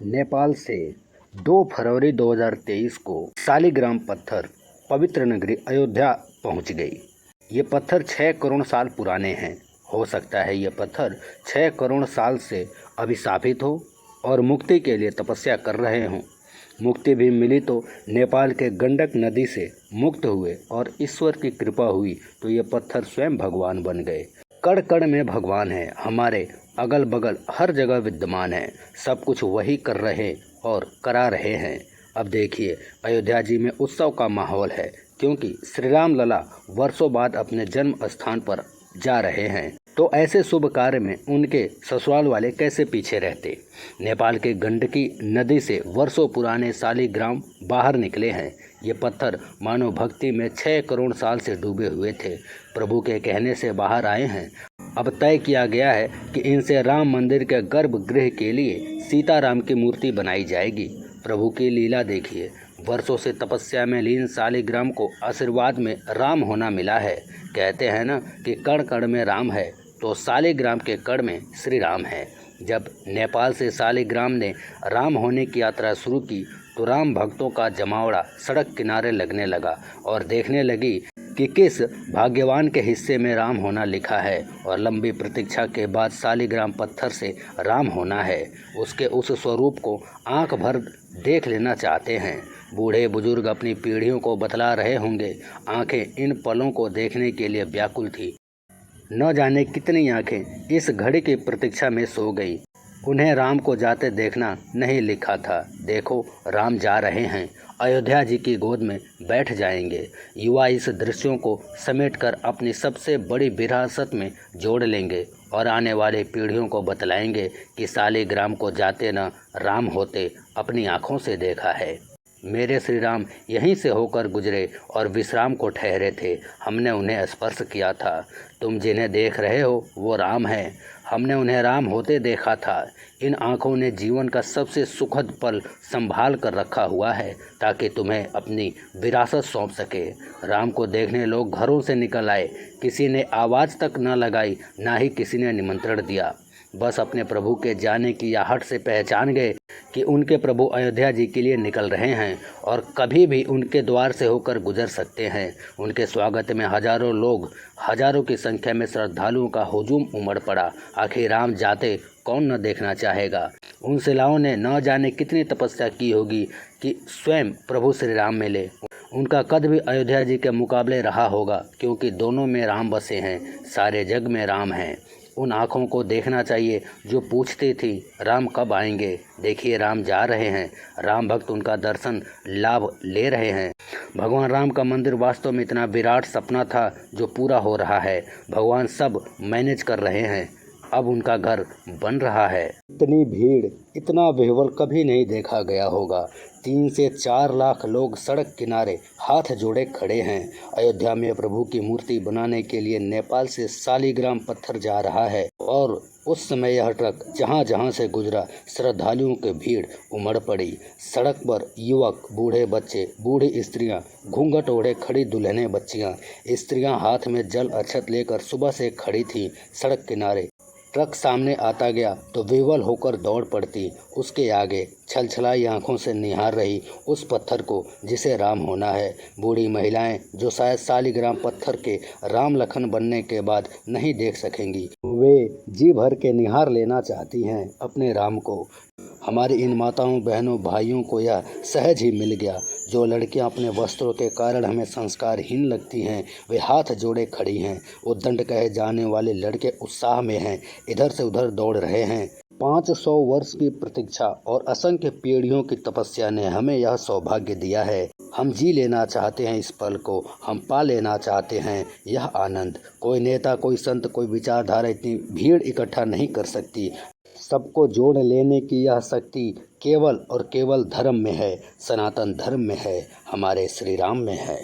नेपाल से 2 फरवरी 2023 को शालिग्राम पत्थर पवित्र नगरी अयोध्या पहुंच गई। ये पत्थर 6 करोड़ साल पुराने हैं। हो सकता है ये पत्थर 6 करोड़ साल से अभिशापित हो और मुक्ति के लिए तपस्या कर रहे हों। मुक्ति भी मिली तो नेपाल के गंडक नदी से मुक्त हुए और ईश्वर की कृपा हुई तो ये पत्थर स्वयं भगवान बन गए। कण कण में भगवान है, हमारे अगल बगल हर जगह विद्यमान है। सब कुछ वही कर रहे और करा रहे हैं। अब देखिए, अयोध्या जी में उत्सव का माहौल है क्योंकि श्री राम लला वर्षों बाद अपने जन्म स्थान पर जा रहे हैं। तो ऐसे शुभ कार्य में उनके ससुराल वाले कैसे पीछे रहते। नेपाल के गंडकी नदी से वर्षों पुराने शालिग्राम बाहर निकले हैं। ये पत्थर मानव भक्ति में 6 करोड़ साल से डूबे हुए थे। प्रभु के कहने से बाहर आए हैं। अब तय किया गया है कि इनसे राम मंदिर के गर्भगृह के लिए सीताराम की मूर्ति बनाई जाएगी। प्रभु की लीला देखिए, वर्षों से तपस्या में लीन शालिग्राम को आशीर्वाद में राम होना मिला है। कहते हैं ना कि कण कण में राम है, तो शालिग्राम के कण में श्री राम है। जब नेपाल से शालिग्राम ने राम होने की यात्रा शुरू की तो राम भक्तों का जमावड़ा सड़क किनारे लगने लगा और देखने लगी कि किस भाग्यवान के हिस्से में राम होना लिखा है। और लंबी प्रतीक्षा के बाद शालिग्राम पत्थर से राम होना है। उसके उस स्वरूप को आंख भर देख लेना चाहते हैं। बूढ़े बुजुर्ग अपनी पीढ़ियों को बतला रहे होंगे। आंखें इन पलों को देखने के लिए व्याकुल थी। न जाने कितनी आंखें इस घड़ी की प्रतीक्षा में सो गई। उन्हें राम को जाते देखना नहीं लिखा था। देखो, राम जा रहे हैं, अयोध्या जी की गोद में बैठ जाएंगे। युवा इस दृश्यों को समेटकर अपनी सबसे बड़ी विरासत में जोड़ लेंगे और आने वाली पीढ़ियों को बतलाएंगे कि शालिग्राम को जाते न राम होते अपनी आँखों से देखा है। मेरे श्री राम यहीं से होकर गुजरे और विश्राम को ठहरे थे। हमने उन्हें स्पर्श किया था। तुम जिन्हें देख रहे हो वो राम हैं। हमने उन्हें राम होते देखा था। इन आँखों ने जीवन का सबसे सुखद पल संभाल कर रखा हुआ है ताकि तुम्हें अपनी विरासत सौंप सके। राम को देखने लोग घरों से निकल आए। किसी ने आवाज़ तक न लगाई, ना ही किसी ने निमंत्रण दिया। बस अपने प्रभु के जाने की आहट से पहचान गए कि उनके प्रभु अयोध्या जी के लिए निकल रहे हैं और कभी भी उनके द्वार से होकर गुजर सकते हैं। उनके स्वागत में हजारों लोग, हजारों की संख्या में श्रद्धालुओं का हुजूम उमड़ पड़ा। आखिर राम जाते कौन न देखना चाहेगा। उन शिलाओं ने न जाने कितनी तपस्या की होगी कि स्वयं प्रभु श्री राम मिले। उनका कद भी अयोध्या जी के मुकाबले रहा होगा क्योंकि दोनों में राम बसे हैं। सारे जग में राम हैं। उन आँखों को देखना चाहिए जो पूछती थी राम कब आएंगे। देखिए, राम जा रहे हैं। राम भक्त उनका दर्शन लाभ ले रहे हैं। भगवान राम का मंदिर वास्तव में इतना विराट सपना था जो पूरा हो रहा है। भगवान सब मैनेज कर रहे हैं। अब उनका घर बन रहा है। इतनी भीड़, इतना विह्वल कभी नहीं देखा गया होगा। 3 से 4 लाख लोग सड़क किनारे हाथ जोड़े खड़े हैं। अयोध्या में प्रभु की मूर्ति बनाने के लिए नेपाल से शालिग्राम पत्थर जा रहा है और उस समय यह ट्रक जहां जहां से गुजरा, श्रद्धालुओं की भीड़ उमड़ पड़ी। सड़क पर युवक, बूढ़े बच्चे, बूढ़ी स्त्रियां, घूंघट ओढ़े खड़ी दुल्हनें बच्चियां, स्त्रियां हाथ में जल अक्षत लेकर सुबह से खड़ी थीं सड़क किनारे। ट्रक सामने आता गया तो विह्वल होकर दौड़ पड़ती। उसके आगे छलछलाई आंखों से निहार रही उस पत्थर को जिसे राम होना है। बूढ़ी महिलाएं जो शायद शालिग्राम पत्थर के राम लखन बनने के बाद नहीं देख सकेंगी, वे जी भर के निहार लेना चाहती हैं अपने राम को। हमारी इन माताओं, बहनों, भाइयों को यह सहज ही मिल गया। जो लड़कियां अपने वस्त्रों के कारण हमें संस्कारहीन लगती हैं, वे हाथ जोड़े खड़ी हैं। उद्दंड कहे जाने वाले लड़के उत्साह में हैं, इधर से उधर दौड़ रहे हैं। 500 वर्ष की प्रतीक्षा और असंख्य पीढ़ियों की तपस्या ने हमें यह सौभाग्य दिया है। हम जी लेना चाहते हैं इस पल को, हम पा लेना चाहते हैं यह आनंद। कोई नेता, कोई संत, कोई विचारधारा इतनी भीड़ इकट्ठा नहीं कर सकती। सबको जोड़ लेने की यह शक्ति केवल और केवल धर्म में है, सनातन धर्म में है, हमारे श्री राम में है।